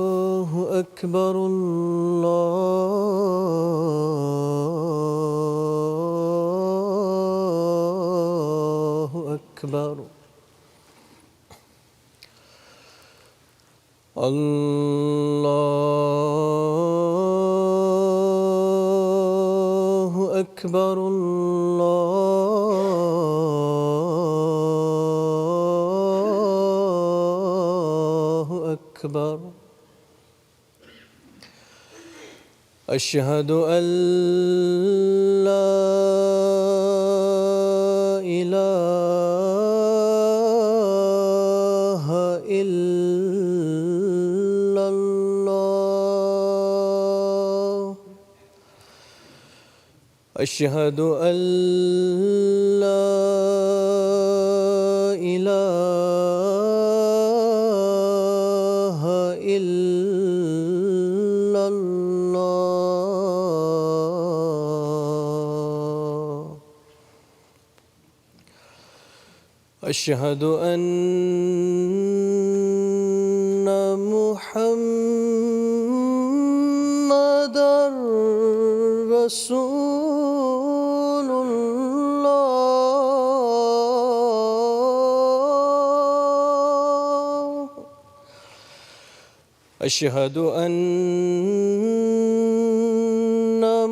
الله أكبر الله أكبر الله أكبر الله أكبر أشهد أن لا إله إلا الله أشهد أن لا إله إلا الله أشهد أن محمدًا رسول الله أشهد أن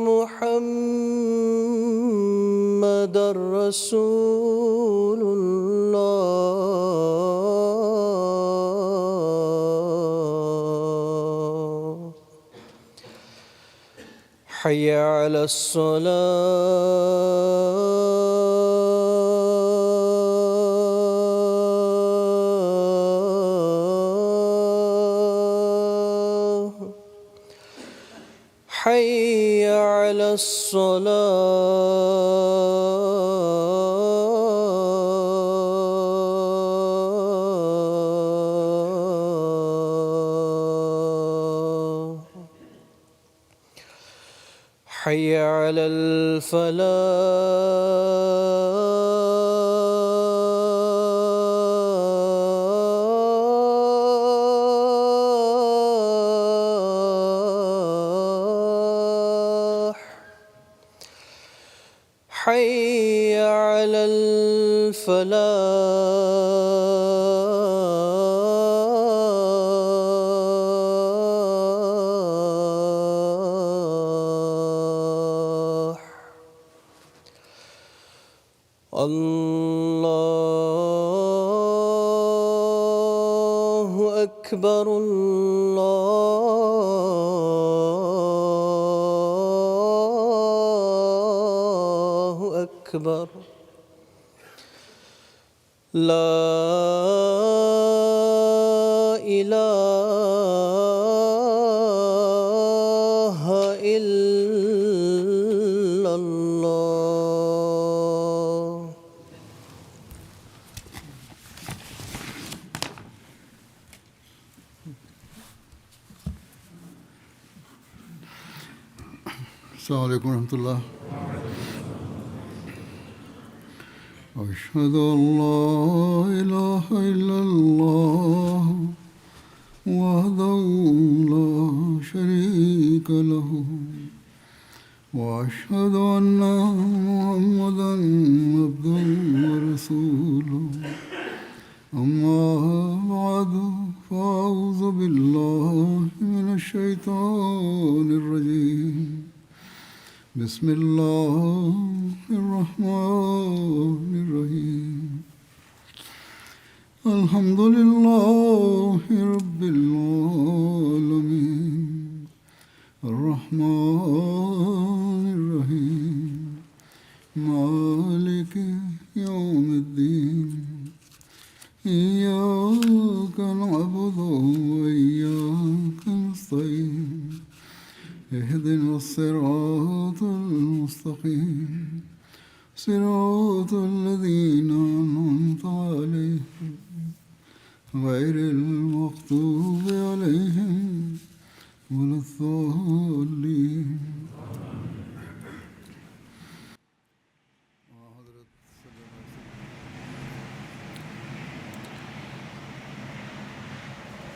محمدًا رسول الله حي على الصلاة حي على الصلاة حي على الفلاح حي على الفلاح الله أكبر الله أكبر لا إله إلا الله السلام عليكم ورحمة الله. أشهد أن لا إله إلا الله وحده لا شريك له وأشهد أن محمدا عبده ورسوله أما بعد فأعوذ بالله من الشيطان الرجيم بسم الله الرحمن الرحيم الحمد لله رب العالمين الرحمن الرحيم مالك اهدنا الصراط المستقيم صراط الذين أنعمت عليهم غير المغضوب عليهم ولا الضالين.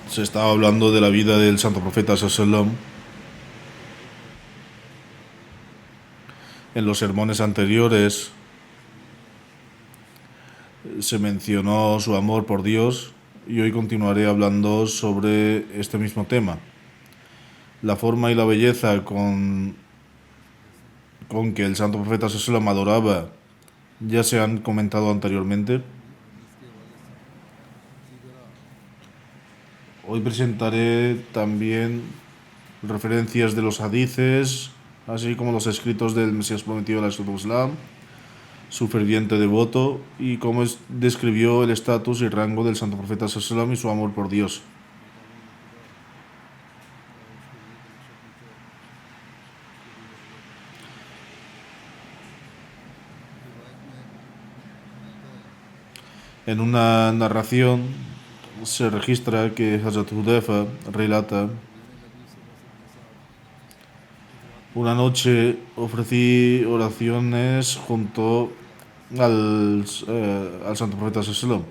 Se estaba hablando de la vida del santo profeta sallam en los sermones anteriores. Se mencionó su amor por Dios y hoy continuaré hablando sobre este mismo tema. La forma y la belleza con que el santo profeta sallam adoraba ya se han comentado anteriormente. Hoy presentaré también referencias de los hadices, así como los escritos del Mesías prometido del Islam, su ferviente devoto y cómo describió el estatus y rango del santo profeta sallam y su amor por Dios. En una narración se registra que Hazrat Hudayfa relata: una noche ofrecí oraciones junto al santo profeta sallam.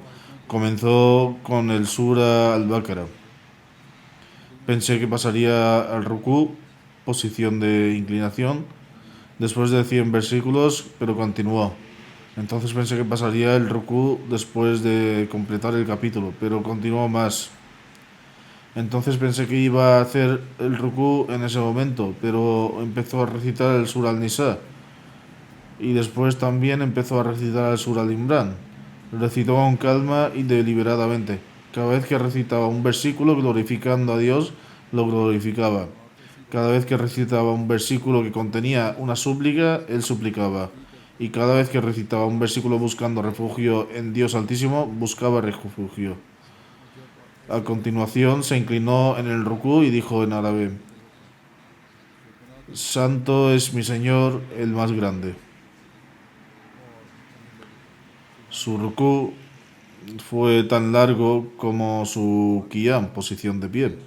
Comenzó con el Sura al-Baqarah. Pensé que pasaría al Rukú, posición de inclinación, después de 100 versículos, pero continuó. Entonces pensé que pasaría el Rukú después de completar el capítulo, pero continuó más. Entonces pensé que iba a hacer el Rukú en ese momento, pero empezó a recitar el Sura al-Nisa. Y después también empezó a recitar el Sura al-Imran. Recitó con calma y deliberadamente. Cada vez que recitaba un versículo glorificando a Dios, lo glorificaba. Cada vez que recitaba un versículo que contenía una súplica, él suplicaba. Y cada vez que recitaba un versículo buscando refugio en Dios Altísimo, buscaba refugio. A continuación se inclinó en el rukú y dijo en árabe: Santo es mi Señor, el más grande. Su rukú fue tan largo como su qiyam, posición de pie.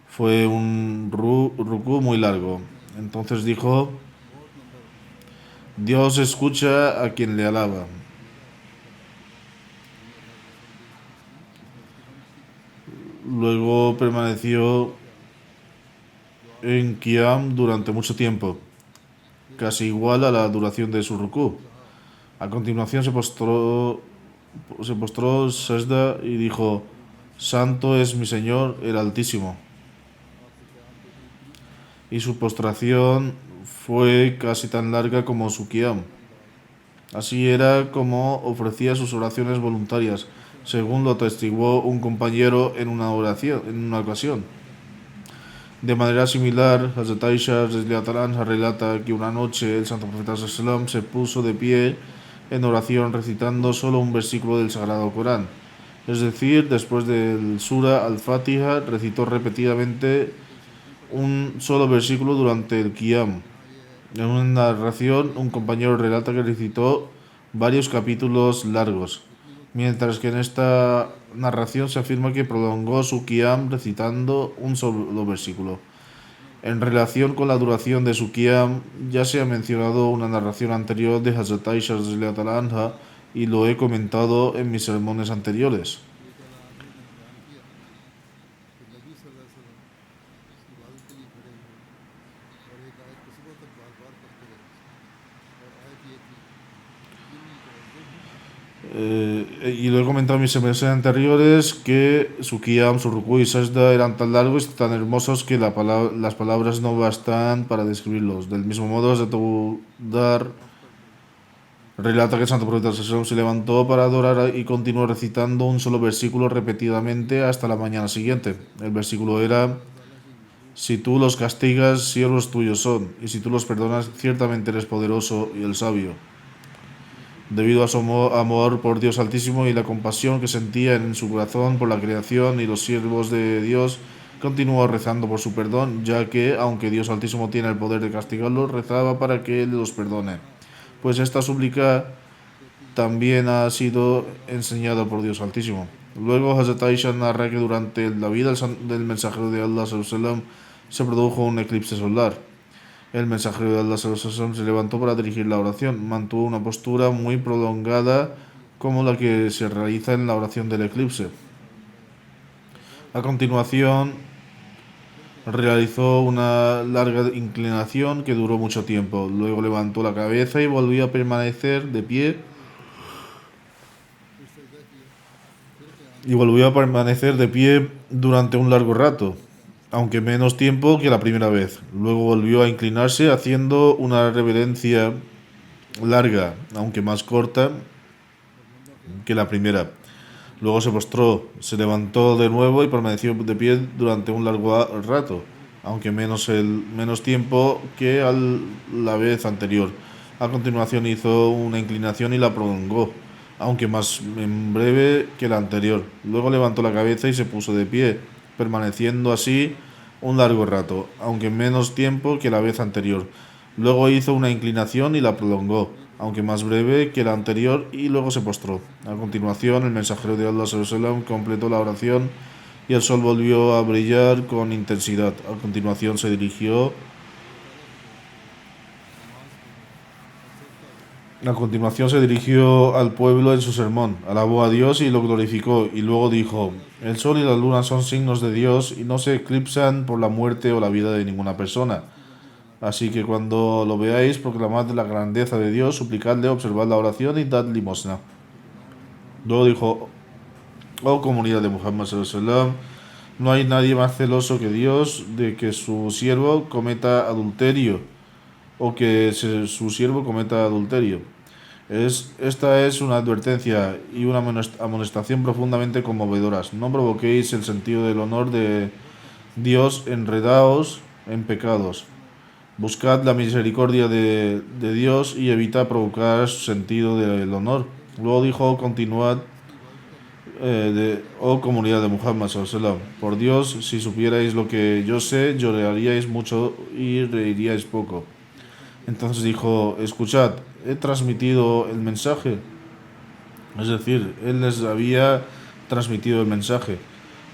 Fue un rukú muy largo. Entonces dijo: Dios escucha a quien le alaba. Luego permaneció en qiyam durante mucho tiempo, casi igual a la duración de su rukú. A continuación se postró sajda y dijo: Santo es mi Señor, el Altísimo. Y su postración fue casi tan larga como su qiyam. Así era como ofrecía sus oraciones voluntarias, según lo atestiguó un compañero en una ocasión. De manera similar, Hazrat Aisha relata que una noche el santo profeta sallam se puso de pie en oración recitando solo un versículo del Sagrado Corán. Es decir, después del Sura al-Fatiha recitó repetidamente un solo versículo durante el qiyam. En una narración, un compañero relata que recitó varios capítulos largos, mientras que en esta narración se afirma que prolongó su qiyam recitando un solo versículo. En relación con la duración de su qiyam, ya se ha mencionado una narración anterior de Hazrat Aisha anha y lo he comentado en mis sermones anteriores. Y lo he comentado en mis sermones anteriores que su qiyam, su rukú y sajda eran tan largos y tan hermosos que las palabras no bastan para describirlos. Del mismo modo, Hazrat Abu Dar relata que el santo profeta se levantó para adorar y continuó recitando un solo versículo repetidamente hasta la mañana siguiente. El versículo era: si tú los castigas, siervos tuyos son, y si tú los perdonas, ciertamente eres poderoso y el sabio. Debido a su amor por Dios Altísimo y la compasión que sentía en su corazón por la creación y los siervos de Dios, continuó rezando por su perdón, ya que, aunque Dios Altísimo tiene el poder de castigarlos, rezaba para que Él los perdone. Pues esta súplica también ha sido enseñada por Dios Altísimo. Luego Hazrat Aisha narra que durante la vida del mensajero de Allah sallam, se produjo un eclipse solar. El mensajero de Allah sallam, se levantó para dirigir la oración. Mantuvo una postura muy prolongada como la que se realiza en la oración del eclipse. A continuación realizó una larga inclinación que duró mucho tiempo. Luego levantó la cabeza y volvió a permanecer de pie durante un largo rato, aunque menos tiempo que la primera vez. Luego volvió a inclinarse haciendo una reverencia larga, aunque más corta que la primera. Luego se postró, se levantó de nuevo y permaneció de pie durante un largo rato, aunque menos tiempo que la vez anterior. A continuación hizo una inclinación y la prolongó, aunque más en breve que la anterior. Luego levantó la cabeza y se puso de pie, permaneciendo así un largo rato, aunque menos tiempo que la vez anterior. Luego hizo una inclinación y la prolongó, aunque más breve que la anterior, y luego se postró. A continuación, el mensajero de Allah sallam completó la oración y el sol volvió a brillar con intensidad. A continuación se dirigió al pueblo en su sermón, alabó a Dios y lo glorificó, y luego dijo: el sol y la luna son signos de Dios y no se eclipsan por la muerte o la vida de ninguna persona. Así que cuando lo veáis, proclamad la grandeza de Dios, suplicadle, observad la oración y dad limosna. Luego dijo: oh comunidad de Muhammad sallallahu alaihi wasallam, no hay nadie más celoso que Dios de que su siervo cometa adulterio, o que su siervo cometa adulterio. Esta es una advertencia y una amonestación profundamente conmovedoras. No provoquéis el sentido del honor de Dios enredaos en pecados. Buscad la misericordia de Dios y evitad provocar su sentido del honor. Luego dijo: continuad, oh comunidad de Muhammad sallallahu alaihi wasallam, por Dios, si supierais lo que yo sé, lloraríais mucho y reiríais poco. Entonces dijo: escuchad, he transmitido el mensaje. Es decir, él les había transmitido el mensaje.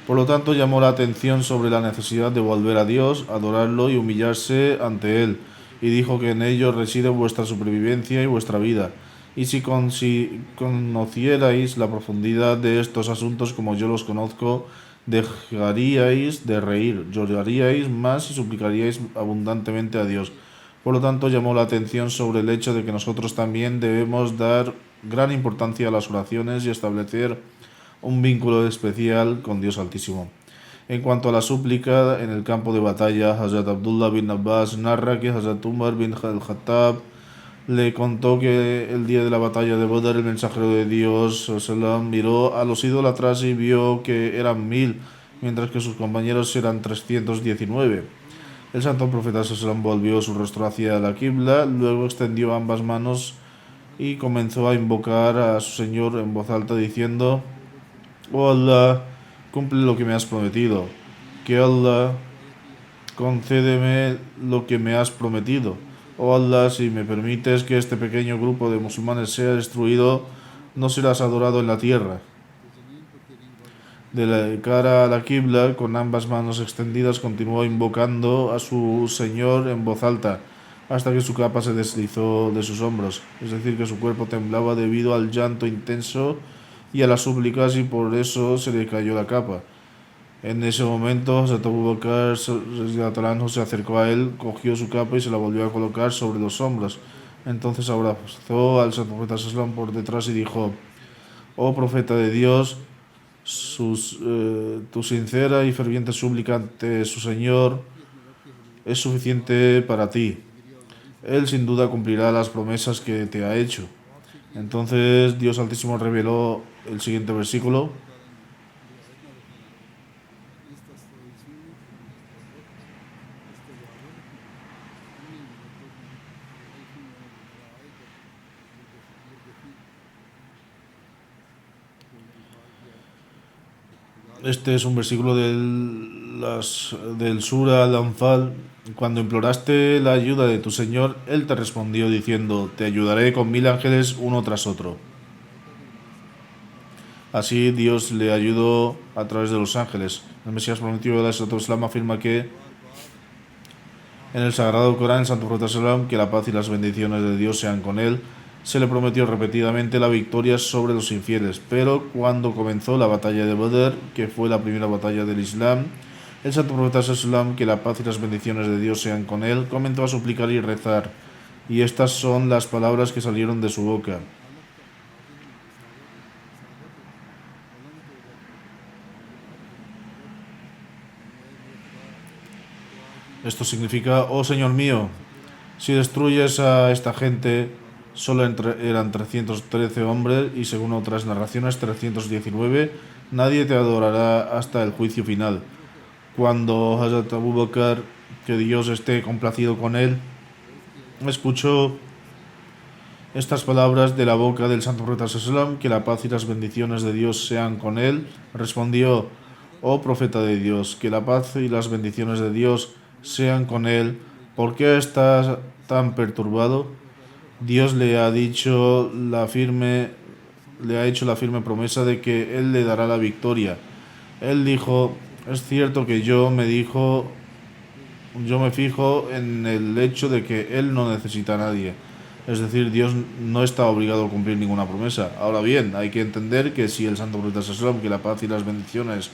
Por lo tanto, llamó la atención sobre la necesidad de volver a Dios, adorarlo y humillarse ante Él, y dijo que en ello reside vuestra supervivencia y vuestra vida. Y si conocierais la profundidad de estos asuntos como yo los conozco, dejaríais de reír, lloraríais más y suplicaríais abundantemente a Dios. Por lo tanto, llamó la atención sobre el hecho de que nosotros también debemos dar gran importancia a las oraciones y establecer un vínculo especial con Dios Altísimo. En cuanto a la súplica, en el campo de batalla, Hazrat Abdullah bin Abbas narra que Hazrat Umar bin al-Khattab le contó que el día de la batalla de Badr, el mensajero de Dios sallam, miró a los idólatras y vio que eran 1000, mientras que sus compañeros eran 319. El santo profeta sallam volvió su rostro hacia la Qibla, luego extendió ambas manos y comenzó a invocar a su Señor en voz alta diciendo: oh Allah, cumple lo que me has prometido. Que Allah concédeme lo que me has prometido. Oh Allah, si me permites que este pequeño grupo de musulmanes sea destruido, no serás adorado en la tierra. De la cara a la Qibla, con ambas manos extendidas, continuó invocando a su Señor en voz alta, hasta que su capa se deslizó de sus hombros, es decir, que su cuerpo temblaba debido al llanto intenso y a las súplicas, y por eso se le cayó la capa. En ese momento, Hazrat Abu Bakr se acercó a él, cogió su capa y se la volvió a colocar sobre los hombros. Entonces abrazó al Santo Profeta Sallam por detrás y dijo: oh profeta de Dios, tu sincera y ferviente súplica ante su Señor es suficiente para ti. Él sin duda cumplirá las promesas que te ha hecho. Entonces Dios Altísimo reveló el siguiente versículo: este es un versículo del del Sura al-Anfal, cuando imploraste la ayuda de tu Señor, Él te respondió diciendo, te ayudaré con 1000 ángeles uno tras otro. Así Dios le ayudó a través de los ángeles. El Mesías prometido de la Islam afirma que en el Sagrado Corán, el Santo Profeta Sallam, que la paz y las bendiciones de Dios sean con él, se le prometió repetidamente la victoria sobre los infieles. Pero cuando comenzó la batalla de Badr, que fue la primera batalla del Islam, el Santo Profeta Sallam, que la paz y las bendiciones de Dios sean con él, comenzó a suplicar y rezar. Y estas son las palabras que salieron de su boca. Esto significa, oh Señor mío, si destruyes a esta gente, solo eran 313 hombres y según otras narraciones 319, nadie te adorará hasta el juicio final. Cuando Hazrat Abu Bakr, que Dios esté complacido con él, escuchó estas palabras de la boca del Santo Profeta Sallam, que la paz y las bendiciones de Dios sean con él, respondió, oh Profeta de Dios, que la paz y las bendiciones de Dios sean con él. ¿Por qué estás tan perturbado? Dios le ha hecho la firme promesa de que él le dará la victoria. Él dijo, es cierto que yo me fijo en el hecho de que él no necesita a nadie. Es decir, Dios no está obligado a cumplir ninguna promesa. Ahora bien, hay que entender que si el Santo Profeta Sallam, que la paz y las bendiciones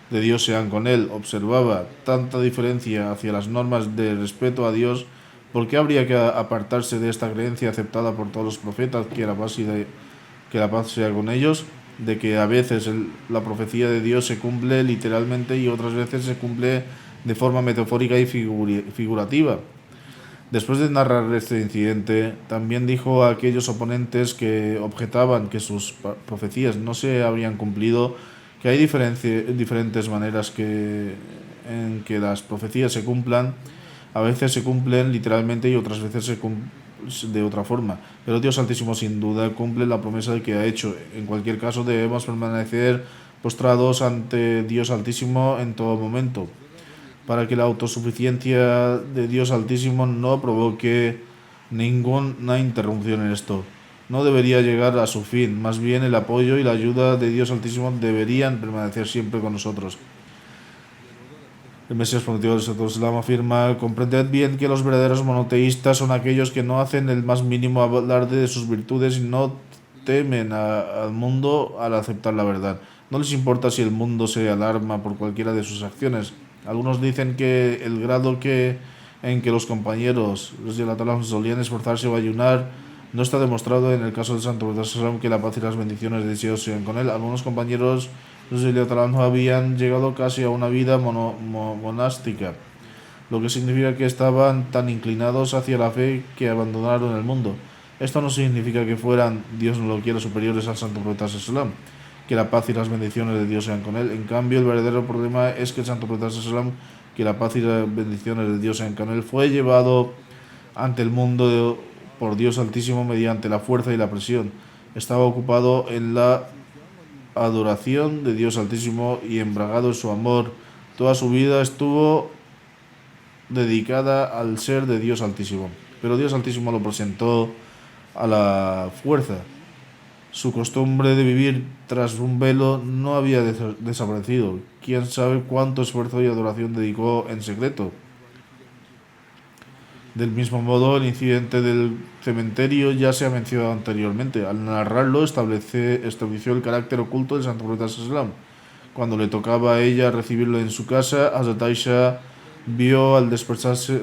de Dios sean con él, observaba tanta diferencia hacia las normas de respeto a Dios, ¿por qué habría que apartarse de esta creencia aceptada por todos los profetas, que la paz sea con ellos? De que a veces la profecía de Dios se cumple literalmente y otras veces se cumple de forma metafórica y figurativa. Después de narrar este incidente, también dijo a aquellos oponentes que objetaban que sus profecías no se habrían cumplido, que hay diferentes maneras en que las profecías se cumplan. A veces se cumplen literalmente y otras veces de otra forma. Pero Dios Altísimo sin duda cumple la promesa que ha hecho. En cualquier caso debemos permanecer postrados ante Dios Altísimo en todo momento, para que la autosuficiencia de Dios Altísimo no provoque ninguna interrupción en esto. No debería llegar a su fin, más bien el apoyo y la ayuda de Dios Altísimo deberían permanecer siempre con nosotros. El Mesías prometido del Santo Islam afirma, comprended bien que los verdaderos monoteístas son aquellos que no hacen el más mínimo alarde de sus virtudes y no temen al mundo al aceptar la verdad. No les importa si el mundo se alarma por cualquiera de sus acciones. Algunos dicen que el grado en que los compañeros de la Tala solían esforzarse o ayunar no está demostrado en el caso del Santo Profeta, que la paz y las bendiciones de Dios sean con él. Algunos compañeros de la Tala habían llegado casi a una vida monástica, lo que significa que estaban tan inclinados hacia la fe que abandonaron el mundo. Esto no significa que fueran, Dios no lo quiera, superiores al Santo Profeta, que la paz y las bendiciones de Dios sean con él. En cambio, el verdadero problema es que el Santo Profeta, que la paz y las bendiciones de Dios sean con él, fue llevado ante el mundo por Dios Altísimo mediante la fuerza y la presión. Estaba ocupado en la adoración de Dios Altísimo y embragado en su amor. Toda su vida estuvo dedicada al ser de Dios Altísimo. Pero Dios Altísimo lo presentó a la fuerza. Su costumbre de vivir tras un velo no había desaparecido. Quién sabe cuánto esfuerzo y adoración dedicó en secreto. Del mismo modo, el incidente del cementerio ya se ha mencionado anteriormente. Al narrarlo, estableció el carácter oculto del Santo Profeta Sallam. Cuando le tocaba a ella recibirlo en su casa, Hazrat Aisha vio al despertarse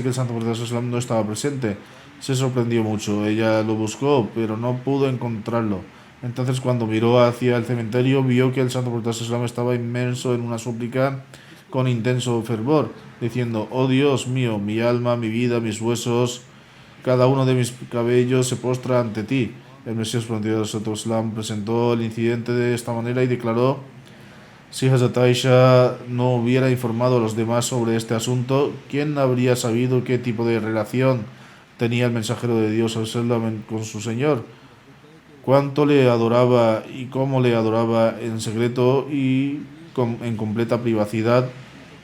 que el Santo Profeta Sallam no estaba presente. Se sorprendió mucho. Ella lo buscó, pero no pudo encontrarlo. Entonces, cuando miró hacia el cementerio, vio que el Santo Profeta Sallam estaba inmerso en una súplica con intenso fervor, diciendo, oh Dios mío, mi alma, mi vida, mis huesos, cada uno de mis cabellos se postra ante ti. El Mesías prometido del Santo Islam presentó el incidente de esta manera y declaró, si Hazrat Aisha no hubiera informado a los demás sobre este asunto, ¿quién habría sabido qué tipo de relación tenía el mensajero de Dios con su Señor? Cuánto le adoraba y cómo le adoraba en secreto y en completa privacidad,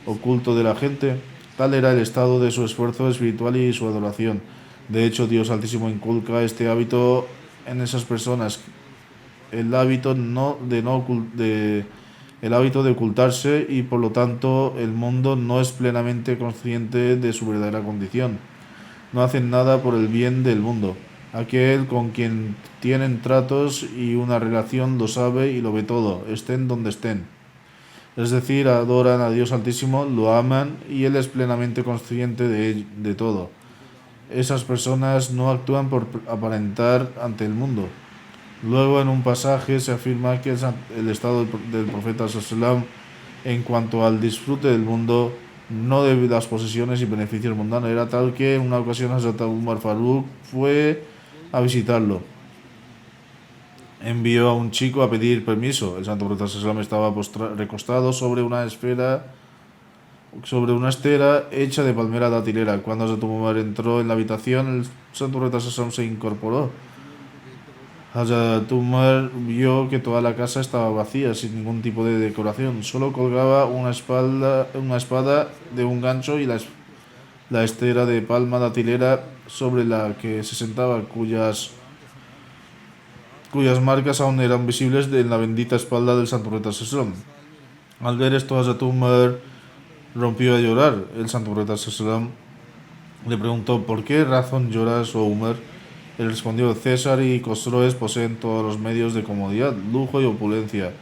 oculto de la gente. Tal era el estado de su esfuerzo espiritual y su adoración. De hecho, Dios Altísimo inculca este hábito en esas personas, el hábito el hábito de ocultarse, y por lo tanto el mundo no es plenamente consciente de su verdadera condición. No hacen nada por el bien del mundo. Aquel con quien tienen tratos y una relación lo sabe y lo ve todo, estén donde estén. Es decir, adoran a Dios Altísimo, lo aman y Él es plenamente consciente de todo. Esas personas no actúan por aparentar ante el mundo. Luego, en un pasaje se afirma que el estado del profeta sallam en cuanto al disfrute del mundo, no de las posesiones y beneficios mundanos, era tal que en una ocasión Hazrat Umar Faruk fue a visitarlo. Envió a un chico a pedir permiso. El santo profeta sallam estaba recostado sobre una estera hecha de palmera datilera. Cuando Hazrat Umar entró en la habitación, el santo profeta sallam se incorporó. Hazrat Umar vio que toda la casa estaba vacía, sin ningún tipo de decoración. Solo colgaba una espada de un gancho y la estera de palma datilera sobre la que se sentaba, cuyas marcas aún eran visibles en la bendita espalda del santo profeta sallam. Al ver esto, Hazrat Umar rompió a llorar. El santo profeta sallam le preguntó: ¿por qué razón lloras, oh Umar? Él respondió: César y Cosroes poseen todos los medios de comodidad, lujo y opulencia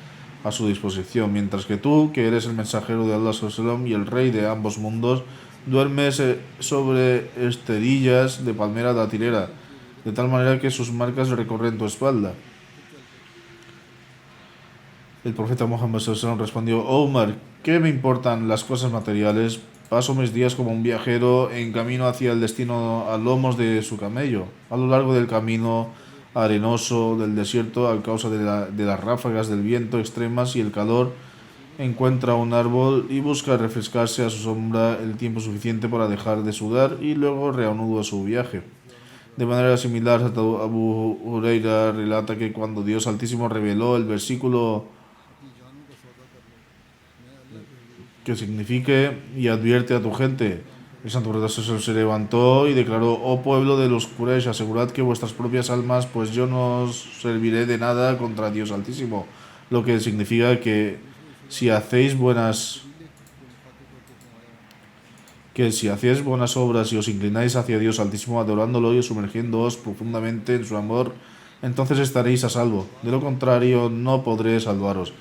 a su disposición, mientras que tú, que eres el mensajero de Allah sallam y el rey de ambos mundos, duermes sobre esterillas de palmera datilera, de tal manera que sus marcas recorren tu espalda. El profeta Muhammad sallam respondió: oh Umar, ¿qué me importan las cosas materiales? Paso mis días como un viajero en camino hacia el destino a lomos de su camello. A lo largo del camino arenoso del desierto, a causa de las ráfagas del viento extremas y el calor, encuentra un árbol y busca refrescarse a su sombra el tiempo suficiente para dejar de sudar, y luego reanuda su viaje. De manera similar, Abu Huraira relata que cuando Dios Altísimo reveló el versículo que signifique y advierte a tu gente, el santo profeta se levantó y declaró: oh pueblo de los Quraysh, asegurad que vuestras propias almas, pues yo no os serviré de nada contra Dios Altísimo. Lo que significa que si hacéis buenas obras y os inclináis hacia Dios Altísimo adorándolo y sumergiéndoos profundamente en su amor, entonces estaréis a salvo. De lo contrario, no podré salvaros.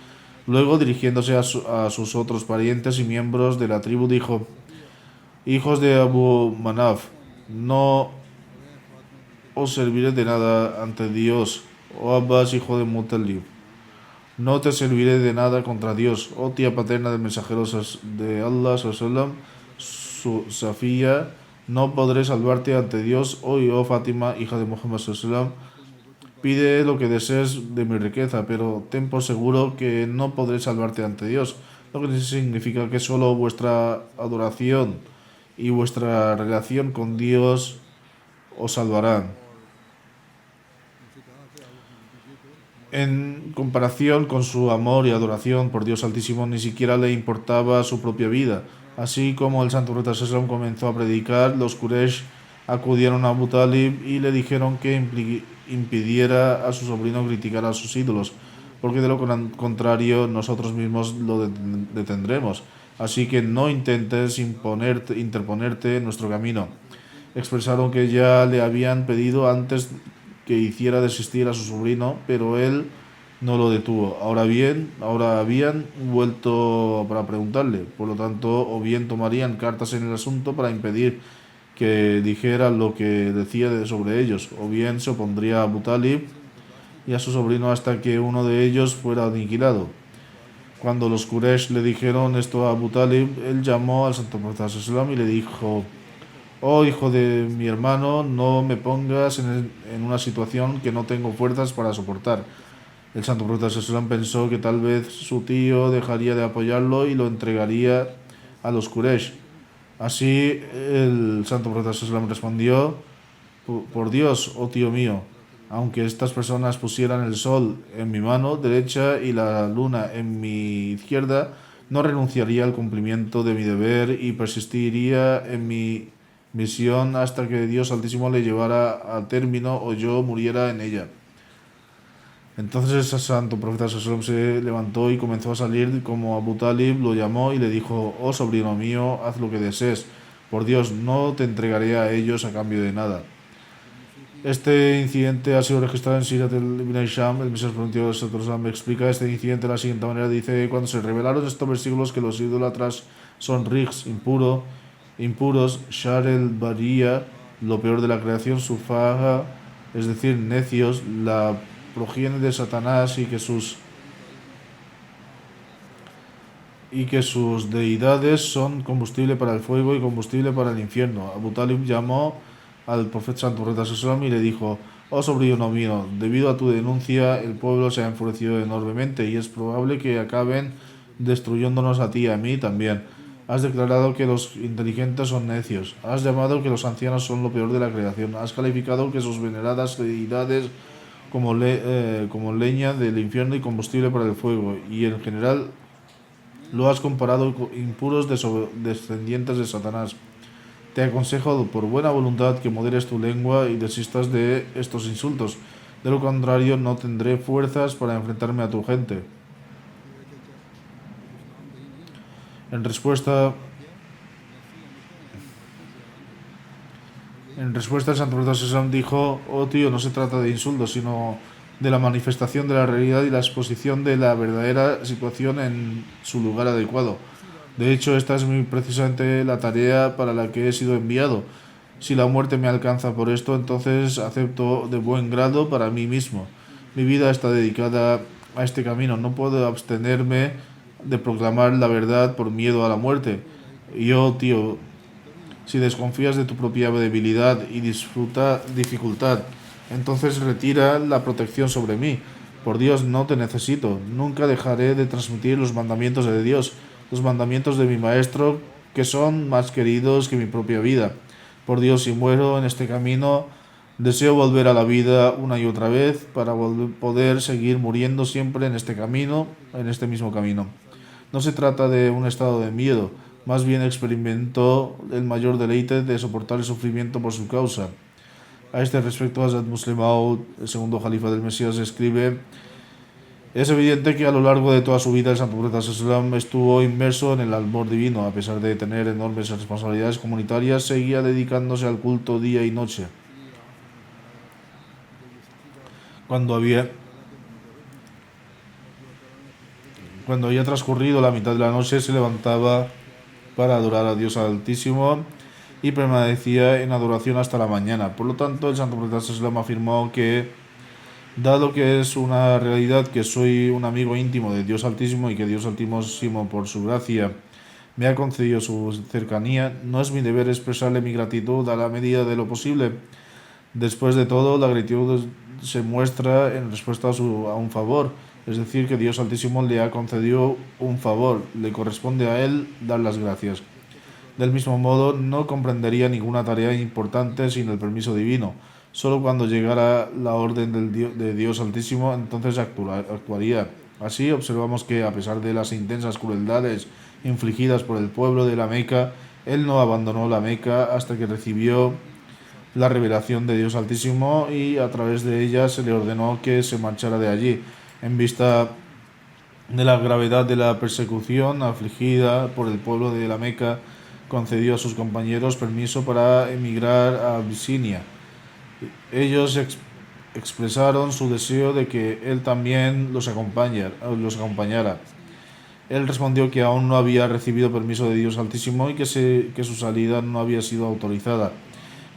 Luego, dirigiéndose a sus otros parientes y miembros de la tribu, dijo: hijos de Abu Manaf, no os serviré de nada ante Dios. Oh Abbas, hijo de Muttalib, no te serviré de nada contra Dios. Oh tía paterna del mensajero de Allah sallam, Safía, no podré salvarte ante Dios. Oh Fátima, hija de Muhammad sallam, pide lo que desees de mi riqueza, pero ten por seguro que no podré salvarte ante Dios. Lo que significa que solo vuestra adoración y vuestra relación con Dios os salvarán. En comparación con su amor y adoración por Dios Altísimo, ni siquiera le importaba su propia vida. Así como el santo profeta sallam comenzó a predicar, los Quraysh acudieron a Abu Talib y le dijeron que impidiera a su sobrino criticar a sus ídolos, porque de lo contrario nosotros mismos lo detendremos. Así que no intentes interponerte en nuestro camino. Expresaron que ya le habían pedido antes que hiciera desistir a su sobrino, pero él no lo detuvo. Ahora habían vuelto para preguntarle, por lo tanto, o bien tomarían cartas en el asunto para impedir que dijera lo que decía sobre ellos, o bien se opondría a Abu Talib y a su sobrino hasta que uno de ellos fuera aniquilado. Cuando los Quraysh le dijeron esto a Abu Talib, él llamó al santo profeta sallam y le dijo: oh hijo de mi hermano, no me pongas en una situación que no tengo fuerzas para soportar. El santo profeta sallam pensó que tal vez su tío dejaría de apoyarlo y lo entregaría a los Quraysh. Así el santo profeta sallam respondió: por Dios, oh tío mío, Aunque estas personas pusieran el sol en mi mano derecha y la luna en mi izquierda, no renunciaría al cumplimiento de mi deber y persistiría en mi misión hasta que Dios Altísimo le llevara a término o yo muriera en ella. Entonces el santo profeta Sallallahu se levantó y comenzó a salir como Abu Talib lo llamó y le dijo: oh sobrino mío, haz lo que desees. Por Dios, no te entregaré a ellos a cambio de nada. Este incidente ha sido registrado en Sirat Ibn Hisham. El Mesías prometido de Sallallahu explica este incidente de la siguiente manera. Dice: cuando se revelaron estos versículos que los idólatras son rigs, impuros, Shar el Bariya, lo peor de la creación, Sufaha, es decir, necios, la progenie de Satanás y que sus deidades son combustible para el fuego y combustible para el infierno. Abu Talib llamó al profeta santo y le dijo: oh sobrino mío, debido a tu denuncia el pueblo se ha enfurecido enormemente y es probable que acaben destruyéndonos a ti y a mí también. Has declarado que los inteligentes son necios. Has llamado que los ancianos son lo peor de la creación. Has calificado que sus veneradas deidades como leña del infierno y combustible para el fuego. Y en general lo has comparado con impuros descendientes de Satanás. Te aconsejo por buena voluntad que moderes tu lengua y desistas de estos insultos. De lo contrario, no tendré fuerzas para enfrentarme a tu gente. En respuesta, el santo profeta Sesam dijo: oh tío, no se trata de insultos, sino de la manifestación de la realidad y la exposición de la verdadera situación en su lugar adecuado. De hecho, esta es precisamente la tarea para la que he sido enviado. Si la muerte me alcanza por esto, entonces acepto de buen grado para mí mismo. Mi vida está dedicada a este camino. No puedo abstenerme de proclamar la verdad por miedo a la muerte. Y oh, tío, si desconfías de tu propia debilidad y dificultad, entonces retira la protección sobre mí. Por Dios, no te necesito. Nunca dejaré de transmitir los mandamientos de Dios, los mandamientos de mi maestro, que son más queridos que mi propia vida. Por Dios, si muero en este camino, deseo volver a la vida una y otra vez para poder seguir muriendo siempre en este camino, en este mismo camino. No se trata de un estado de miedo, más bien experimento el mayor deleite de soportar el sufrimiento por su causa. A este respecto, Hazrat Muslim Maud, el segundo califa del Mesías, escribe: es evidente que a lo largo de toda su vida el santo profeta Sallallahu estuvo inmerso en el amor divino. A pesar de tener enormes responsabilidades comunitarias, seguía dedicándose al culto día y noche. Cuando había transcurrido la mitad de la noche, se levantaba para adorar a Dios Altísimo y permanecía en adoración hasta la mañana. Por lo tanto, el santo profeta Sallallahu afirmó que, dado que es una realidad que soy un amigo íntimo de Dios Altísimo y que Dios Altísimo, por su gracia, me ha concedido su cercanía, no es mi deber expresarle mi gratitud a la medida de lo posible. Después de todo, la gratitud se muestra en respuesta a un favor, es decir, que Dios Altísimo le ha concedido un favor, le corresponde a él dar las gracias. Del mismo modo, no comprendería ninguna tarea importante sin el permiso divino. Solo cuando llegara la orden de Dios Altísimo, entonces actuaría. Así observamos que, a pesar de las intensas crueldades infligidas por el pueblo de la Meca, él no abandonó la Meca hasta que recibió la revelación de Dios Altísimo y a través de ella se le ordenó que se marchara de allí. En vista de la gravedad de la persecución afligida por el pueblo de la Meca, concedió a sus compañeros permiso para emigrar a Abisinia. Ellos expresaron su deseo de que él también los acompañara. Él respondió que aún no había recibido permiso de Dios Altísimo y que su salida no había sido autorizada.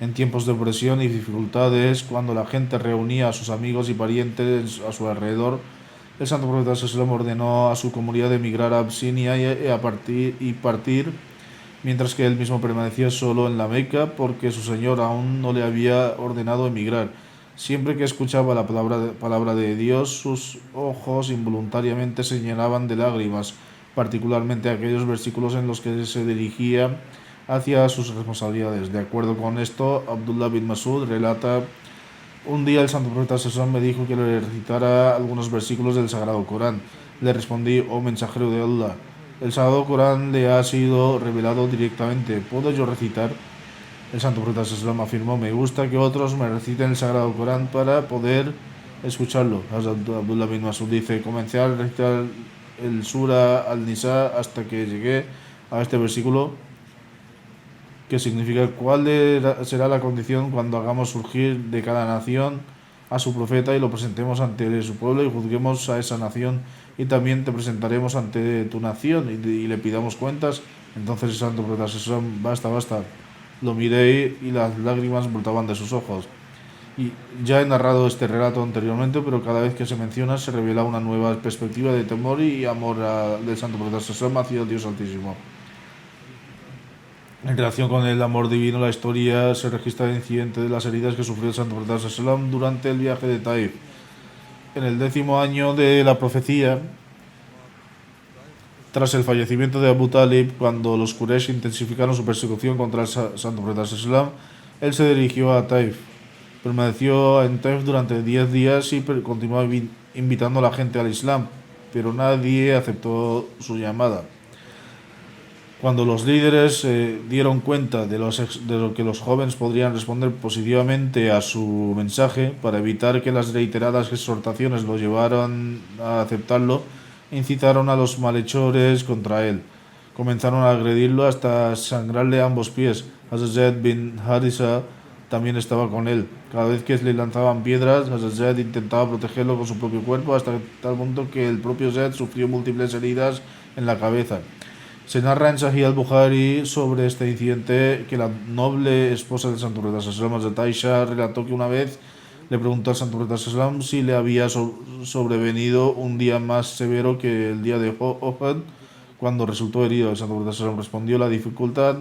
En tiempos de opresión y dificultades, cuando la gente reunía a sus amigos y parientes a su alrededor, el santo profeta Sallallahu ordenó a su comunidad de emigrar a Abisinia y partir, mientras que él mismo permanecía solo en la Meca porque su Señor aún no le había ordenado emigrar. Siempre que escuchaba la palabra de Dios, sus ojos involuntariamente se llenaban de lágrimas, particularmente aquellos versículos en los que se dirigía hacia sus responsabilidades. De acuerdo con esto, Abdullah bin Masud relata Un día el santo profeta Sassan me dijo que le recitara algunos versículos del Sagrado Corán. Le respondí, oh mensajero de Allah, el Sagrado Corán le ha sido revelado directamente. ¿Puedo yo recitar? El santo profeta Sassan afirmó, me gusta que otros me reciten el Sagrado Corán para poder escucharlo. Hazrat Abdullah bin Masud dice, comencé a recitar el Sura al-Nisa hasta que llegué a este versículo que significa cuál será la condición cuando hagamos surgir de cada nación a su profeta y lo presentemos ante su pueblo y juzguemos a esa nación y también te presentaremos ante tu nación y le pidamos cuentas. Entonces el santo profeta Sassan, basta, basta. Lo miré y las lágrimas brotaban de sus ojos. Y ya he narrado este relato anteriormente, pero cada vez que se menciona se revela una nueva perspectiva de temor y amor del santo profeta Sassan hacia Dios Altísimo. En relación con el amor divino, la historia se registra el incidente de las heridas que sufrió el santo profeta Sassan durante el viaje de Taif. En el 10º año de la profecía, tras el fallecimiento de Abu Talib, cuando los Quraysh intensificaron su persecución contra el santo profeta Sassan, él se dirigió a Taif. Permaneció en Taif durante 10 días y continuó invitando a la gente al Islam, pero nadie aceptó su llamada. Cuando los líderes se dieron cuenta de lo que los jóvenes podrían responder positivamente a su mensaje, para evitar que las reiteradas exhortaciones lo llevaran a aceptarlo, incitaron a los malhechores contra él. Comenzaron a agredirlo hasta sangrarle ambos pies. Hazrat bin Harisa también estaba con él. Cada vez que le lanzaban piedras, Hazrat intentaba protegerlo con su propio cuerpo hasta tal punto que el propio Zayd sufrió múltiples heridas en la cabeza. Se narra en Sahih al-Bukhari sobre este incidente que la noble esposa del santo profeta Sassan, Hazrat Aisha, relató que una vez le preguntó al santo profeta Sassan si le había sobrevenido un día más severo que el día de Uhud, cuando resultó herido. El santo profeta Sassan respondió, la dificultad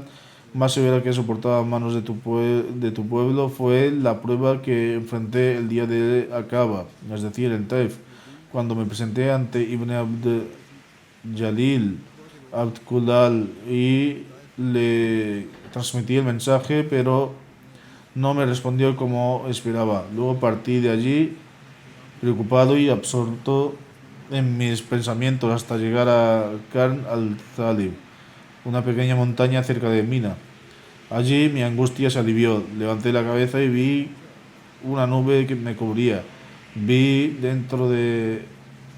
más severa que he soportado a manos de tu pueblo fue la prueba que enfrenté el día de Aqaba, es decir, en Taif, cuando me presenté ante Ibn Abd Jalil Abd Kulal y le transmití el mensaje, pero no me respondió como esperaba. Luego partí de allí preocupado y absorto en mis pensamientos hasta llegar a Karn al-Thalib, una pequeña montaña cerca de Mina. Allí mi angustia se alivió. Levanté la cabeza y vi una nube que me cubría. Vi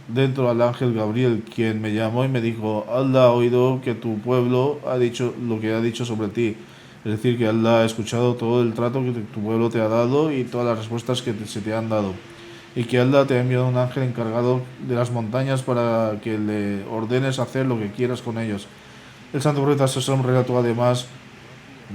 dentro al ángel Gabriel, quien me llamó y me dijo, Allah ha oído que tu pueblo ha dicho lo que ha dicho sobre ti. Es decir, que Allah ha escuchado todo el trato que tu pueblo te ha dado y todas las respuestas que se te han dado. Y que Allah te ha enviado un ángel encargado de las montañas para que le ordenes hacer lo que quieras con ellos. El santo profeta Sassan relató además,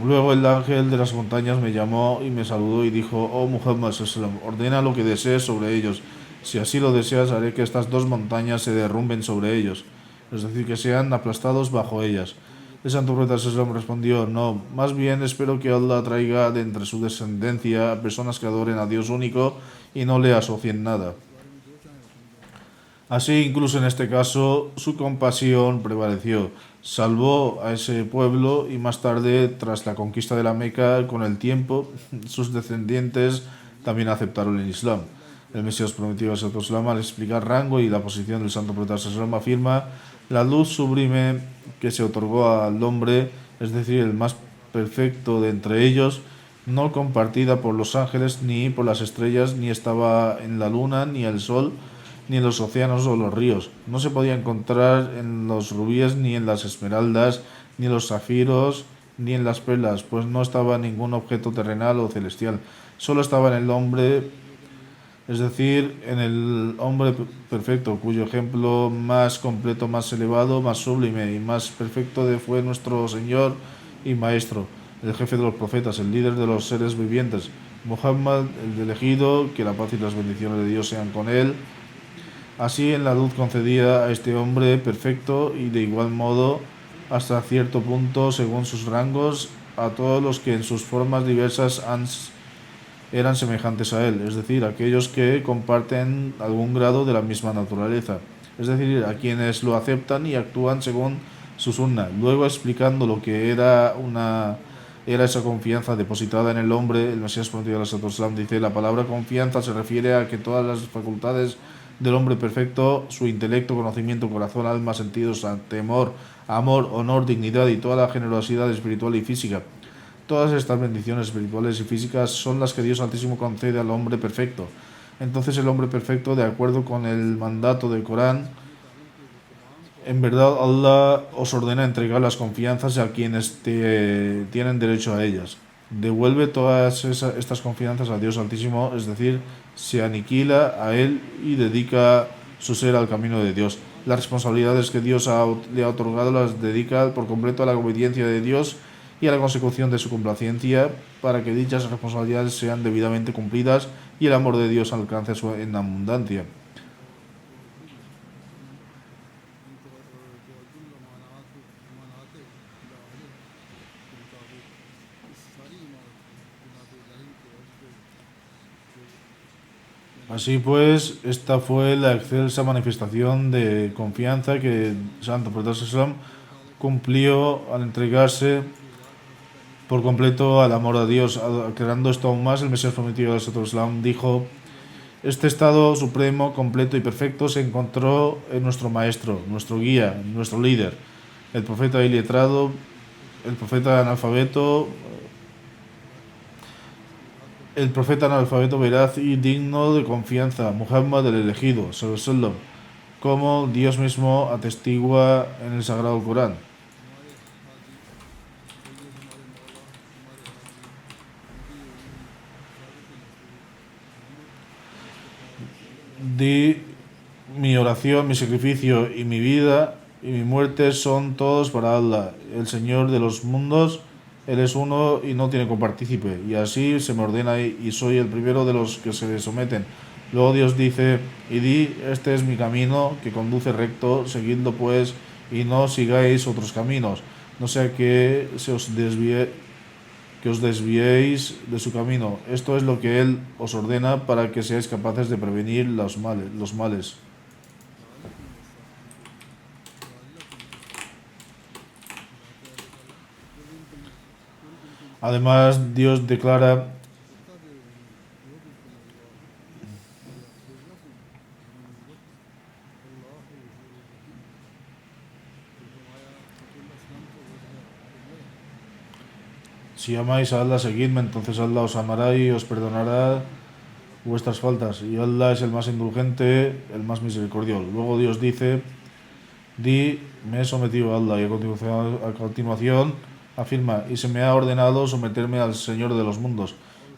luego el ángel de las montañas me llamó y me saludó y dijo, oh Muhammad Sassan, ordena lo que desees sobre ellos. Si así lo deseas, haré que estas dos montañas se derrumben sobre ellos, es decir, que sean aplastados bajo ellas. El santo profeta Sassan respondió, no, más bien espero que Allah traiga de entre su descendencia a personas que adoren a Dios único y no le asocien nada. Así, incluso en este caso, su compasión prevaleció. Salvó a ese pueblo y más tarde, tras la conquista de la Meca, con el tiempo, sus descendientes también aceptaron el Islam. El Mesías prometido al explicar rango y la posición del santo profeta Sassan afirma, la luz sublime que se otorgó al hombre, es decir, el más perfecto de entre ellos, no compartida por los ángeles ni por las estrellas, ni estaba en la luna, ni el sol, ni en los océanos o los ríos. No se podía encontrar en los rubíes, ni en las esmeraldas, ni en los zafiros, ni en las perlas, pues no estaba en ningún objeto terrenal o celestial. Solo estaba en el hombre, es decir, en el hombre perfecto, cuyo ejemplo más completo, más elevado, más sublime y más perfecto fue nuestro Señor y Maestro, el jefe de los profetas, el líder de los seres vivientes, Muhammad, el elegido, que la paz y las bendiciones de Dios sean con él. Así, en la luz concedida a este hombre perfecto y de igual modo, hasta cierto punto, según sus rangos, a todos los que en sus formas diversas eran semejantes a él, es decir, aquellos que comparten algún grado de la misma naturaleza, es decir, a quienes lo aceptan y actúan según su sunna. Luego, explicando lo que era una era esa confianza depositada en el hombre. El Mesías prometido Islam dice: la palabra confianza se refiere a que todas las facultades del hombre perfecto, su intelecto, conocimiento, corazón, alma, sentidos, temor, amor, honor, dignidad y toda la generosidad espiritual y física, todas estas bendiciones espirituales y físicas son las que Dios Altísimo concede al hombre perfecto. Entonces el hombre perfecto, de acuerdo con el mandato del Corán, en verdad Allah os ordena entregar las confianzas a quienes tienen derecho a ellas. Devuelve todas estas confianzas a Dios Altísimo, es decir, se aniquila a Él y dedica su ser al camino de Dios. Las responsabilidades que Dios le ha otorgado las dedica por completo a la obediencia de Dios y a la consecución de su complacencia, para que dichas responsabilidades sean debidamente cumplidas y el amor de Dios alcance en abundancia. Así pues, esta fue la excelsa manifestación de confianza que Santo Profeta Islam cumplió al entregarse por completo al amor a Dios. Creando esto aún más, el Mesías prometido de Santo Islam dijo: este estado supremo, completo y perfecto se encontró en nuestro maestro, nuestro guía, nuestro líder, el profeta iletrado, el profeta analfabeto, veraz y digno de confianza, Muhammad el elegido, sallallahu, como Dios mismo atestigua en el Sagrado Corán. Di: mi oración, mi sacrificio y mi vida y mi muerte son todos para Allah, el Señor de los mundos. Él es uno y no tiene copartícipe, y así se me ordena y soy el primero de los que se someten. Luego Dios dice: y di, este es mi camino que conduce recto, seguidlo pues, y no sigáis otros caminos, no sea que os desviéis de su camino. Esto es lo que Él os ordena para que seáis capaces de prevenir los males. Además, Dios declara: si amáis a Allah, seguidme, entonces Allah os amará y os perdonará vuestras faltas, y Allah es el más indulgente, el más misericordioso. Luego Dios dice: di, me he sometido a Allah, y a continuación afirma: y se me ha ordenado someterme al Señor de los mundos.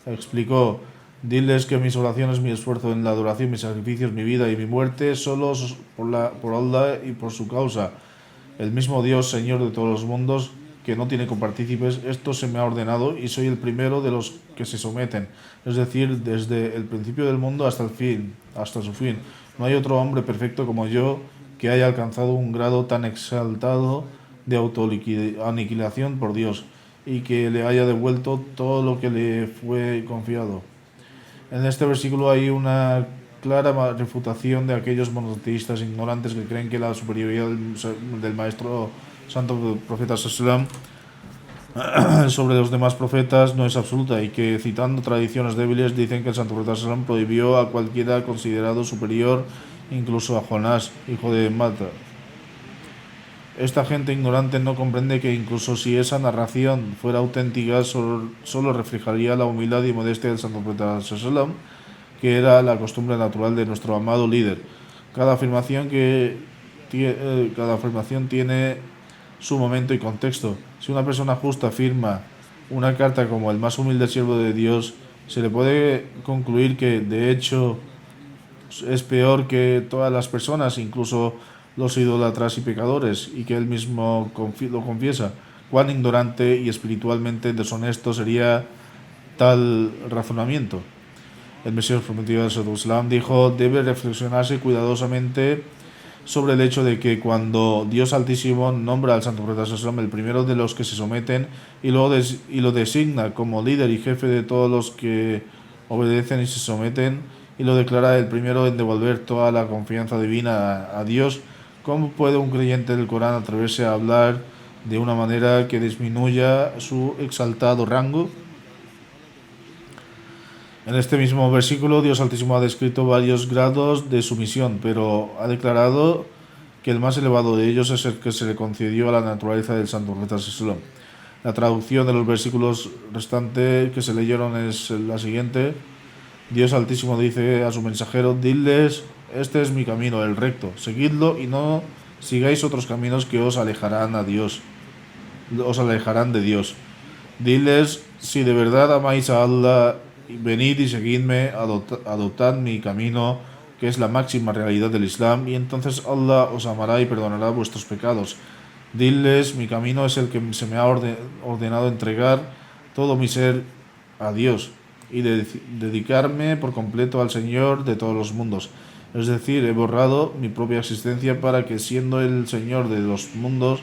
Explicó: diles que mis oraciones, mi esfuerzo en la adoración, mis sacrificios, mi vida y mi muerte, solo por Allah y por su causa, el mismo Dios, Señor de todos los mundos, que no tiene copartícipes, esto se me ha ordenado y soy el primero de los que se someten, es decir, desde el principio del mundo hasta su fin. No hay otro hombre perfecto como yo que haya alcanzado un grado tan exaltado de autoaniquilación por Dios y que le haya devuelto todo lo que le fue confiado. En este versículo hay una clara refutación de aquellos monoteístas ignorantes que creen que la superioridad del maestro Santo Profeta Sallam sobre los demás profetas no es absoluta, y que, citando tradiciones débiles, dicen que el Santo Profeta Sallam prohibió a cualquiera considerado superior, incluso a Jonás, hijo de Mata. Esta gente ignorante no comprende que incluso si esa narración fuera auténtica, solo reflejaría la humildad y modestia del Santo Profeta Sallam, que era la costumbre natural de nuestro amado líder. Cada afirmación tiene su momento y contexto. Si una persona justa firma una carta como el más humilde siervo de Dios, se le puede concluir que de hecho es peor que todas las personas, incluso los idólatras y pecadores, y que él mismo lo confiesa. Cuán ignorante y espiritualmente deshonesto sería tal razonamiento. El Mesías prometido del Islam dijo: debe reflexionarse cuidadosamente sobre el hecho de que cuando Dios Altísimo nombra al Santo Profeta Islam el primero de los que se someten y lo designa como líder y jefe de todos los que obedecen y se someten, y lo declara el primero en devolver toda la confianza divina a Dios, ¿cómo puede un creyente del Corán atreverse a hablar de una manera que disminuya su exaltado rango. En este mismo versículo, Dios Altísimo ha descrito varios grados de sumisión, pero ha declarado que el más elevado de ellos es el que se le concedió a la naturaleza del Santo Profeta Sallallahu. La traducción de los versículos restantes que se leyeron es la siguiente. Dios Altísimo dice a su mensajero: diles, este es mi camino, el recto, seguidlo y no sigáis otros caminos que os alejarán de Dios. Diles, si de verdad amáis a Allah, venid y seguidme, adoptad mi camino, que es la máxima realidad del Islam, y entonces Allah os amará y perdonará vuestros pecados. Diles, mi camino es el que se me ha ordenado entregar todo mi ser a Dios y dedicarme por completo al Señor de todos los mundos. Es decir, he borrado mi propia existencia para que, siendo el Señor de los mundos,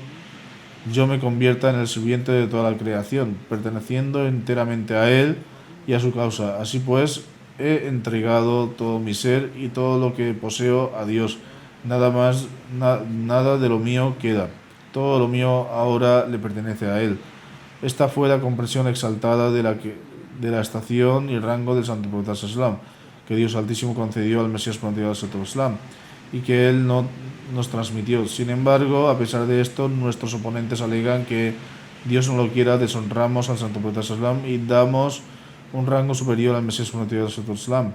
yo me convierta en el sirviente de toda la creación, perteneciendo enteramente a Él y a su causa. Así pues, he entregado todo mi ser y todo lo que poseo a Dios. Nada más, nada de lo mío queda. Todo lo mío ahora le pertenece a Él. Esta fue la comprensión exaltada de la estación y rango del Santo Profeta Sallam, que Dios Altísimo concedió al Mesías prometido Sallam, y que Él no nos transmitió. Sin embargo, a pesar de esto, nuestros oponentes alegan que Dios no lo quiera, deshonramos al Santo Profeta Sallam y damos un rango superior al Mesías prometido Sallam.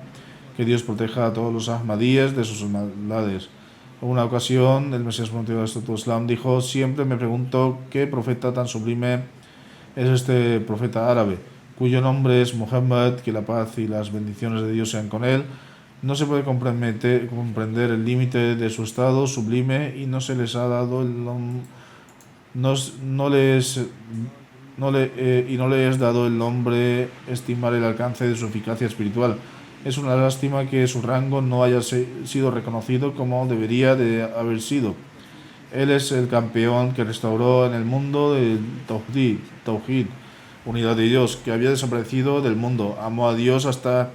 Que Dios proteja a todos los ahmadíes de sus maldades. En una ocasión, el Mesías prometido Sallam dijo: siempre me pregunto qué profeta tan sublime es este profeta árabe, cuyo nombre es Muhammad, que la paz y las bendiciones de Dios sean con él. No se puede comprender el límite de su estado sublime y no se les ha dado no le es dado el nombre estimar el alcance de su eficacia espiritual. Es una lástima que su rango no haya sido reconocido como debería de haber sido. Él es el campeón que restauró en el mundo el Tawhid, unidad de Dios, que había desaparecido del mundo. Amó a Dios hasta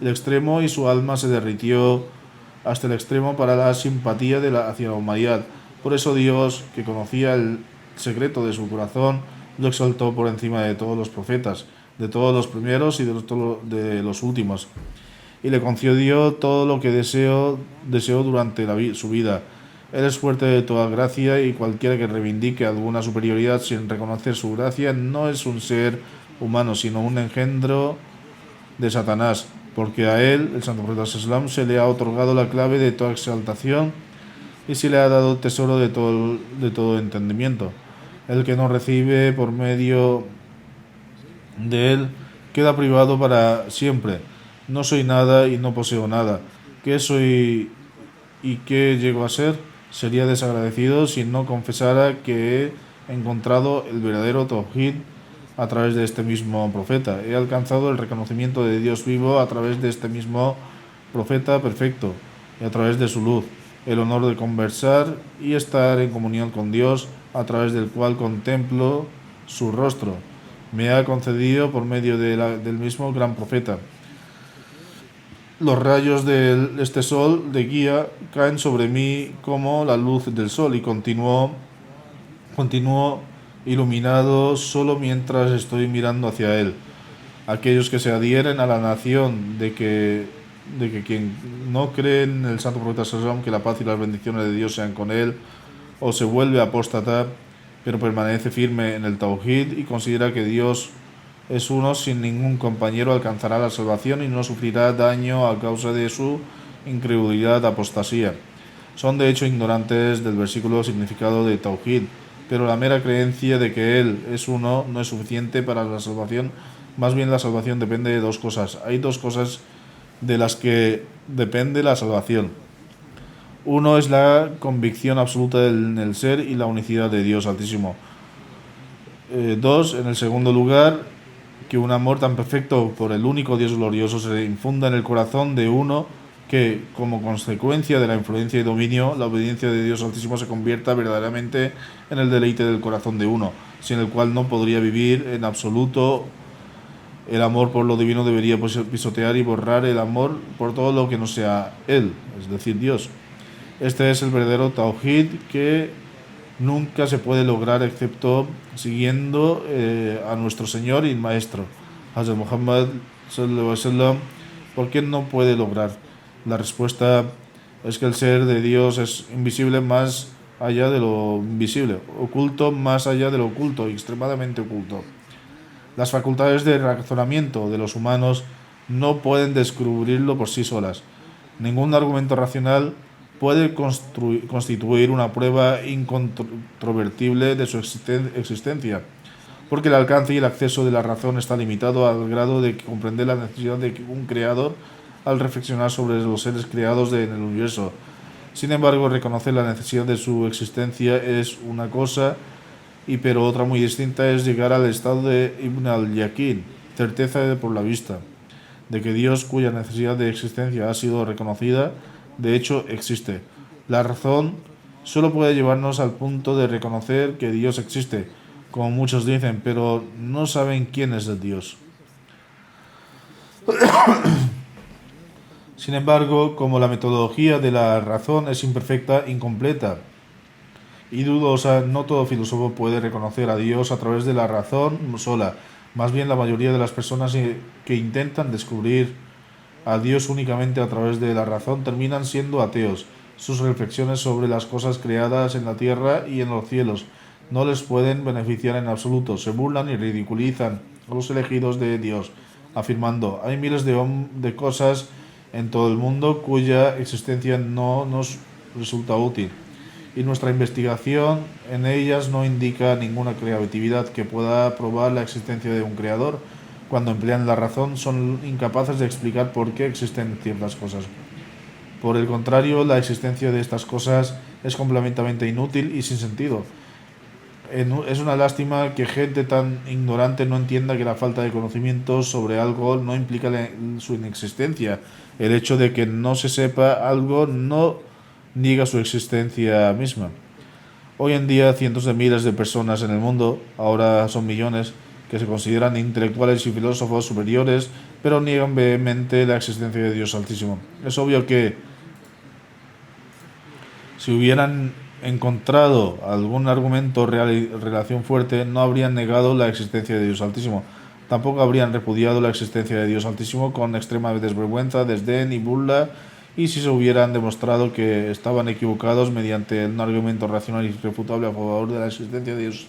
el extremo y su alma se derritió hasta el extremo para la simpatía hacia la humanidad. Por eso Dios, que conocía el secreto de su corazón, lo exaltó por encima de todos los profetas, de todos los primeros y de los últimos, y le concedió todo lo que deseó durante su vida. Él es fuerte de toda gracia, y cualquiera que reivindique alguna superioridad sin reconocer su gracia no es un ser humano, sino un engendro de Satanás, porque a él, el Santo Profeta Sallam, se le ha otorgado la clave de toda exaltación y se le ha dado tesoro de todo entendimiento. El que no recibe por medio de él queda privado para siempre. No soy nada y no poseo nada. ¿Qué soy y qué llego a ser? Sería desagradecido si no confesara que he encontrado el verdadero Tawhid a través de este mismo profeta. He alcanzado el reconocimiento de Dios vivo a través de este mismo profeta perfecto y a través de su luz. El honor de conversar y estar en comunión con Dios, a través del cual contemplo su rostro, me ha concedido por medio del mismo gran profeta. Los rayos de este sol de guía caen sobre mí como la luz del sol, y continúo iluminado solo mientras estoy mirando hacia él. Aquellos que se adhieren a la nación de que quien no cree en el Santo Profeta Sallam, que la paz y las bendiciones de Dios sean con él, o se vuelve apóstata, pero permanece firme en el Tawhid y considera que Dios es uno sin ningún compañero, alcanzará la salvación y no sufrirá daño a causa de su incredulidad, apostasía. Son de hecho ignorantes del versículo significado de Tawhid, pero la mera creencia de que Él es uno no es suficiente para la salvación. Más bien, la salvación depende de dos cosas. Hay dos cosas de las que depende la salvación. Uno es la convicción absoluta en el ser y la unicidad de Dios Altísimo. Dos, en el segundo lugar, que un amor tan perfecto por el único Dios glorioso se infunda en el corazón de uno, que, como consecuencia de la influencia y dominio, la obediencia de Dios Altísimo se convierta verdaderamente en el deleite del corazón de uno, sin el cual no podría vivir en absoluto. El amor por lo divino debería pisotear y borrar el amor por todo lo que no sea Él, es decir, Dios. Este es el verdadero Tawhid, que nunca se puede lograr excepto siguiendo a nuestro Señor y Maestro, Hazrat Muhammad sallallahu alaihi wasallam. ¿Por qué no puede lograr? La respuesta es que el ser de Dios es invisible más allá de lo invisible, oculto más allá de lo oculto, extremadamente oculto. Las facultades de razonamiento de los humanos no pueden descubrirlo por sí solas. Ningún argumento racional puede constituir una prueba incontrovertible de su existencia, porque el alcance y el acceso de la razón está limitado al grado de comprender la necesidad de un creador al reflexionar sobre los seres creados en el universo. Sin embargo, reconocer la necesidad de su existencia es una cosa, pero otra muy distinta es llegar al estado de Ibn al-Yaqin, certeza por la vista, de que Dios, cuya necesidad de existencia ha sido reconocida, de hecho existe. La razón solo puede llevarnos al punto de reconocer que Dios existe, como muchos dicen, pero no saben quién es el Dios. Sin embargo, como la metodología de la razón es imperfecta, incompleta y dudosa, no todo filósofo puede reconocer a Dios a través de la razón sola. Más bien, la mayoría de las personas que intentan descubrir a Dios únicamente a través de la razón terminan siendo ateos. Sus reflexiones sobre las cosas creadas en la tierra y en los cielos no les pueden beneficiar en absoluto. Se burlan y ridiculizan a los elegidos de Dios, afirmando: hay miles de cosas en todo el mundo cuya existencia no nos resulta útil, y nuestra investigación en ellas no indica ninguna creatividad que pueda probar la existencia de un creador. Cuando emplean la razón, son incapaces de explicar por qué existen ciertas cosas. Por el contrario, la existencia de estas cosas es completamente inútil y sin sentido. Es una lástima que gente tan ignorante no entienda que la falta de conocimiento sobre algo no implica su inexistencia. El hecho de que no se sepa algo no niega su existencia misma. Hoy en día, cientos de miles de personas en el mundo, ahora son millones, que se consideran intelectuales y filósofos superiores, pero niegan vehementemente la existencia de Dios Altísimo. Es obvio que si hubieran encontrado algún argumento relación fuerte, no habrían negado la existencia de Dios Altísimo. Tampoco habrían repudiado la existencia de Dios Altísimo con extrema desvergüenza, desdén y burla, y si se hubieran demostrado que estaban equivocados mediante un argumento racional y irrefutable a favor de la existencia de Dios,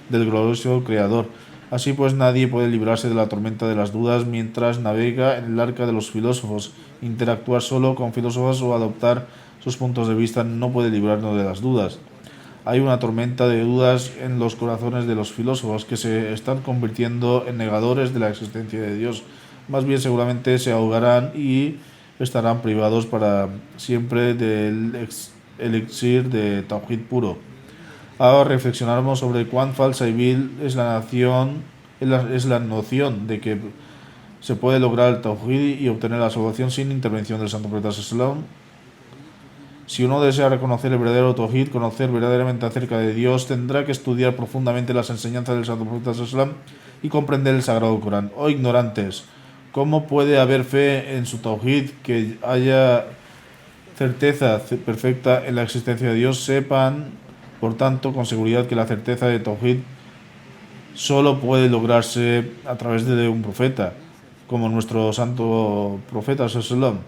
del glorioso Creador. Así pues, nadie puede librarse de la tormenta de las dudas mientras navega en el arca de los filósofos. Interactuar solo con filósofos o adoptar sus puntos de vista no puede librarnos de las dudas. Hay una tormenta de dudas en los corazones de los filósofos que se están convirtiendo en negadores de la existencia de Dios. Más bien, seguramente se ahogarán y estarán privados para siempre del elixir de Tawhid puro. Ahora reflexionaremos sobre cuán falsa y vil es la noción de que se puede lograr el Tawhid y obtener la salvación sin intervención del Santo Profeta Sallallahu. Si uno desea reconocer el verdadero Tawhid, conocer verdaderamente acerca de Dios, tendrá que estudiar profundamente las enseñanzas del Santo Profeta Sallallahu y comprender el Sagrado Corán. Oh ignorantes, ¿cómo puede haber fe en su Tawhid, que haya certeza perfecta en la existencia de Dios? Sepan, por tanto, con seguridad que la certeza de Tawhid solo puede lograrse a través de un profeta, como nuestro santo profeta Sallallahu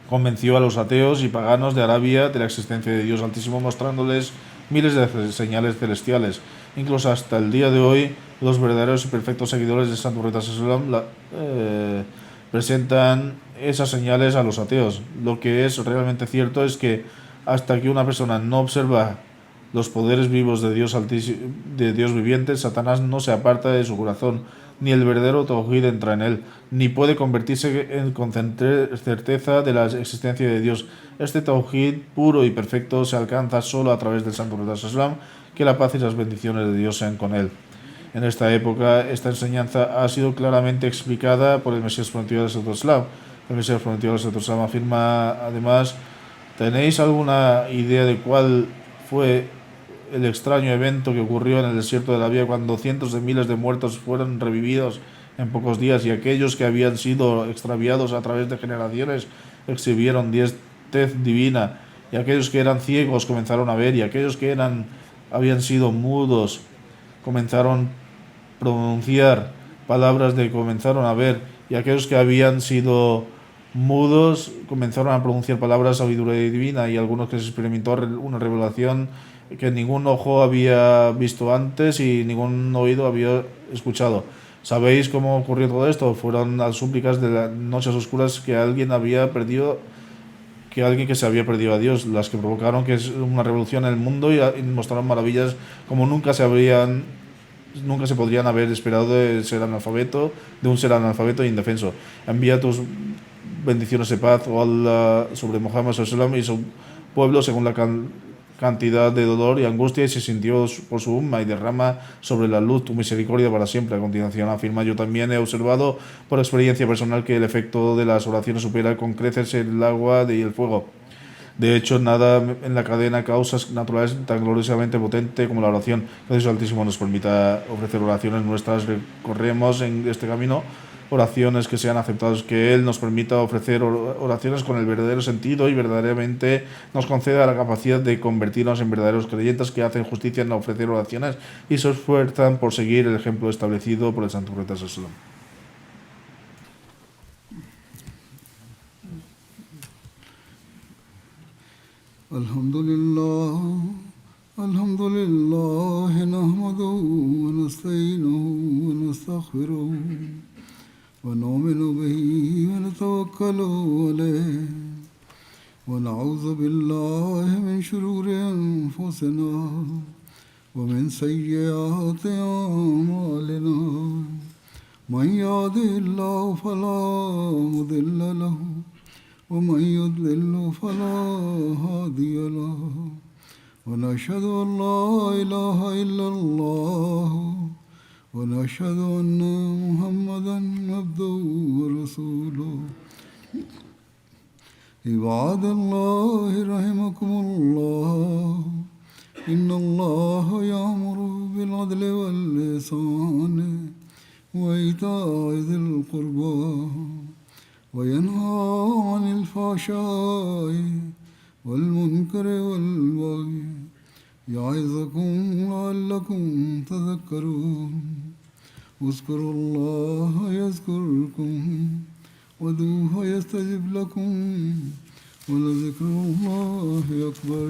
convenció a los ateos y paganos de Arabia de la existencia de Dios Altísimo, mostrándoles miles de señales celestiales. Incluso hasta el día de hoy, los verdaderos y perfectos seguidores del Santo Profeta Sallallahu presentan esas señales a los ateos. Lo que es realmente cierto es que hasta que una persona no observa los poderes vivos de Dios viviente, Satanás no se aparta de su corazón, ni el verdadero Tawhid entra en él, ni puede convertirse con certeza de la existencia de Dios. Este Tawhid puro y perfecto se alcanza solo a través del Santo Profeta Sallallahu, que la paz y las bendiciones de Dios sean con él. En esta época, esta enseñanza ha sido claramente explicada por el Mesías prometido del Santo Sallallahu. El Mesías prometido del Santo Sallallahu afirma además: ¿tenéis alguna idea de cuál fue el extraño evento que ocurrió en el desierto de la Arabia cuando cientos de miles de muertos fueron revividos en pocos días y aquellos que habían sido extraviados a través de generaciones exhibieron tez divina y aquellos que eran ciegos comenzaron a ver, y aquellos que habían sido mudos comenzaron a pronunciar palabras de comenzaron a ver, y aquellos que habían sido mudos comenzaron a pronunciar palabras de sabiduría divina, y algunos que se experimentó una revelación que ningún ojo había visto antes y ningún oído había escuchado. ¿Sabéis cómo ocurrió todo esto? Fueron las súplicas de las noches oscuras que alguien que se había perdido a Dios, las que provocaron que es una revolución en el mundo, y mostraron maravillas como nunca se podrían haber esperado de un ser analfabeto e indefenso. Envía tus bendiciones de paz o Allah sobre Muhammad sallallahu alaihi wasallam y su pueblo según la cantidad de dolor y angustia y se sintió por su umma, y derrama sobre la luz tu misericordia para siempre. A continuación afirma: yo también he observado por experiencia personal que el efecto de las oraciones supera con creces el agua y el fuego. De hecho, nada en la cadena causas naturales tan gloriosamente potente como la oración. Que Dios Altísimo nos permita ofrecer oraciones nuestras. Recorremos en este camino oraciones que sean aceptadas, que Él nos permita ofrecer oraciones con el verdadero sentido y verdaderamente nos conceda la capacidad de convertirnos en verdaderos creyentes que hacen justicia en ofrecer oraciones y se esfuerzan por seguir el ejemplo establecido por el Santo Profeta Sallallahu Alaihi Wasallam. الحمد لله نحمده ونستعينه ونستغفره ونؤمن به ونتوكل عليه ونعوذ بالله من شرور أنفسنا ومن سيئات أعمالنا من يهده الله فلا مضل له ومن يضلل فلا هادي له ونشهد أن لا إله إلا الله ونشهد أن محمدا عبده ورسوله عباد الله رحمكم الله إن الله يأمر بالعدل والإحسان وإيتاء ذي القربى وينهى عن الفحشاء والمنكر والبغي يعظكم لعلكم تذكرون اذكروا الله يذكركم وادعوه يستجب لكم ولذكر الله أكبر